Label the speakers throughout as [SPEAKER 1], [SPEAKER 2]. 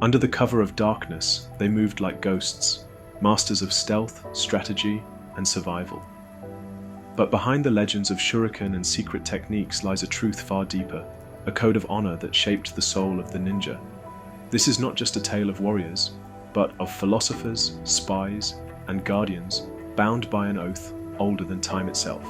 [SPEAKER 1] Under the cover of darkness, they moved like ghosts, masters of stealth, strategy, and survival. But behind the legends of shuriken and secret techniques lies a truth far deeper, a code of honor that shaped the soul of the ninja. This is not just a tale of warriors, but of philosophers, spies, and guardians bound by an oath older than time itself.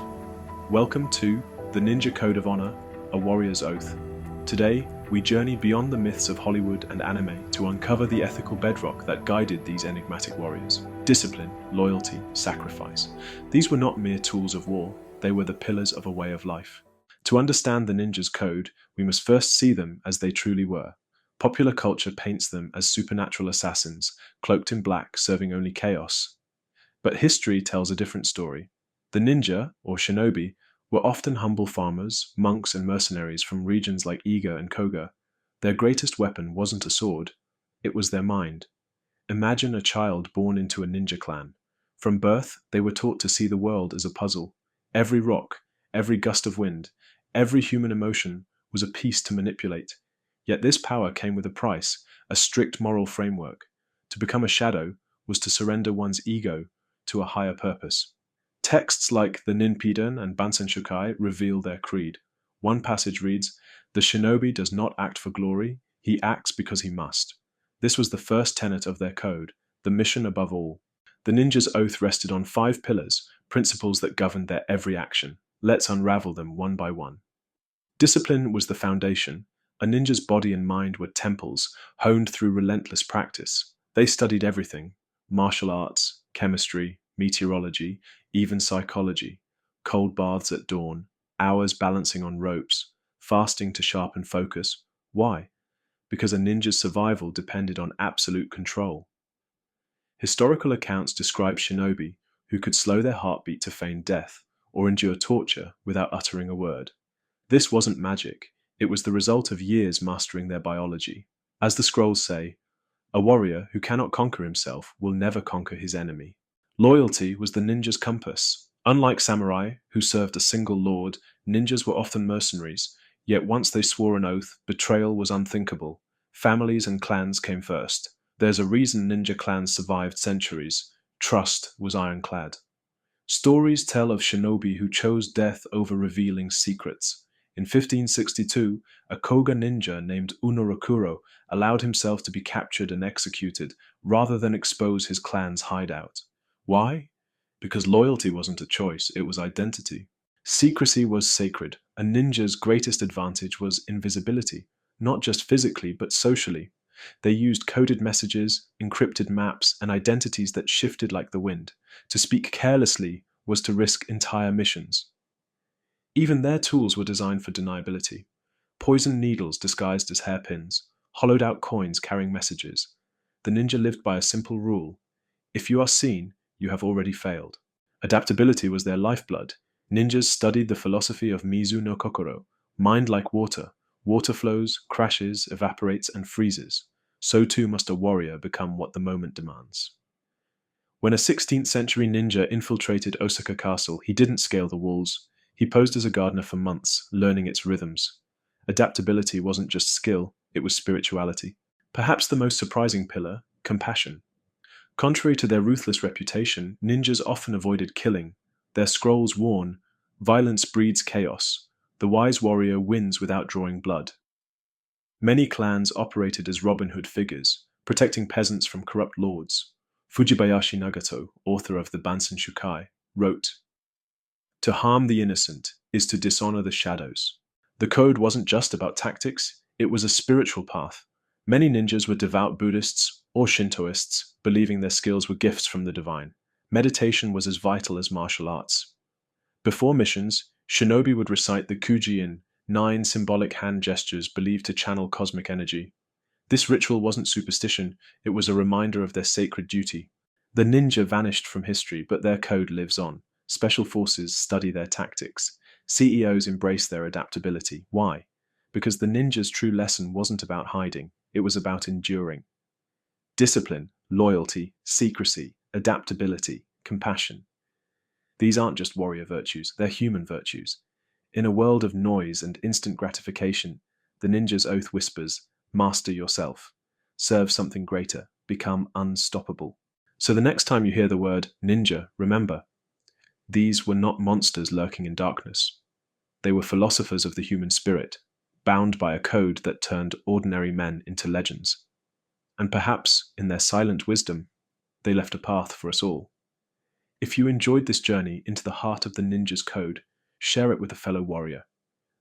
[SPEAKER 1] Welcome to The Ninja Code of Honor, A Warrior's Oath. Today, we journey beyond the myths of Hollywood and anime to uncover the ethical bedrock that guided these enigmatic warriors. Discipline, loyalty, sacrifice. These were not mere tools of war, they were the pillars of a way of life. To understand the ninja's code, we must first see them as they truly were. Popular culture paints them as supernatural assassins, cloaked in black, serving only chaos. But history tells a different story. The ninja, or shinobi, were often humble farmers, monks, and mercenaries from regions like Iga and Koga. Their greatest weapon wasn't a sword, it was their mind. Imagine a child born into a ninja clan. From birth, they were taught to see the world as a puzzle. Every rock, every gust of wind, every human emotion was a piece to manipulate. Yet this power came with a price, a strict moral framework. To become a shadow was to surrender one's ego to a higher purpose. Texts like the Ninpiden and Bansen Shukai reveal their creed. One passage reads, "The shinobi does not act for glory, he acts because he must." This was the first tenet of their code, the mission above all. The ninja's oath rested on 5 pillars, principles that governed their every action. Let's unravel them one by one. Discipline was the foundation. A ninja's body and mind were temples, honed through relentless practice. They studied everything: martial arts, chemistry, meteorology, even psychology. Cold baths at dawn, hours balancing on ropes, fasting to sharpen focus. Why? Because a ninja's survival depended on absolute control. Historical accounts describe shinobi who could slow their heartbeat to feign death or endure torture without uttering a word. This wasn't magic, it was the result of years mastering their biology. As the scrolls say, a warrior who cannot conquer himself will never conquer his enemy. Loyalty was the ninja's compass. Unlike samurai, who served a single lord, ninjas were often mercenaries, yet once they swore an oath, betrayal was unthinkable. Families and clans came first. There's a reason ninja clans survived centuries. Trust was ironclad. Stories tell of shinobi who chose death over revealing secrets. In 1562, a Koga ninja named Unorakuro allowed himself to be captured and executed rather than expose his clan's hideout. Why? Because loyalty wasn't a choice, it was identity. Secrecy was sacred. A ninja's greatest advantage was invisibility, not just physically, but socially. They used coded messages, encrypted maps, and identities that shifted like the wind. To speak carelessly was to risk entire missions. Even their tools were designed for deniability. Poisoned needles disguised as hairpins, hollowed out coins carrying messages. The ninja lived by a simple rule: if you are seen, you have already failed. Adaptability was their lifeblood. Ninjas studied the philosophy of Mizu no Kokoro, mind like water. Water flows, crashes, evaporates, and freezes. So too must a warrior become what the moment demands. When a 16th century ninja infiltrated Osaka Castle, he didn't scale the walls. He posed as a gardener for months, learning its rhythms. Adaptability wasn't just skill, it was spirituality. Perhaps the most surprising pillar, compassion. Contrary to their ruthless reputation, ninjas often avoided killing. Their scrolls warn, violence breeds chaos. The wise warrior wins without drawing blood. Many clans operated as Robin Hood figures, protecting peasants from corrupt lords. Fujibayashi Nagato, author of the Bansen Shukai, wrote, "To harm the innocent is to dishonor the shadows." The code wasn't just about tactics, it was a spiritual path. Many ninjas were devout Buddhists or Shintoists, believing their skills were gifts from the divine. Meditation was as vital as martial arts. Before missions, shinobi would recite the Kujin, 9 symbolic hand gestures believed to channel cosmic energy. This ritual wasn't superstition, it was a reminder of their sacred duty. The ninja vanished from history, but their code lives on. Special forces study their tactics. CEOs embrace their adaptability. Why? Because the ninja's true lesson wasn't about hiding, it was about enduring. Discipline, loyalty, secrecy, adaptability, compassion. These aren't just warrior virtues, they're human virtues. In a world of noise and instant gratification, the ninja's oath whispers, "Master yourself." serve something greater, become unstoppable. So the next time you hear the word ninja, remember, these were not monsters lurking in darkness. They were philosophers of the human spirit, bound by a code that turned ordinary men into legends. And perhaps, in their silent wisdom, they left a path for us all. If you enjoyed this journey into the heart of the ninja's code, share it with a fellow warrior.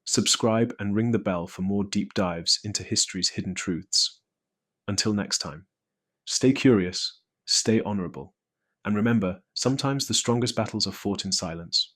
[SPEAKER 1] Subscribe and ring the bell for more deep dives into history's hidden truths. Until next time, stay curious, stay honorable, and remember, sometimes the strongest battles are fought in silence.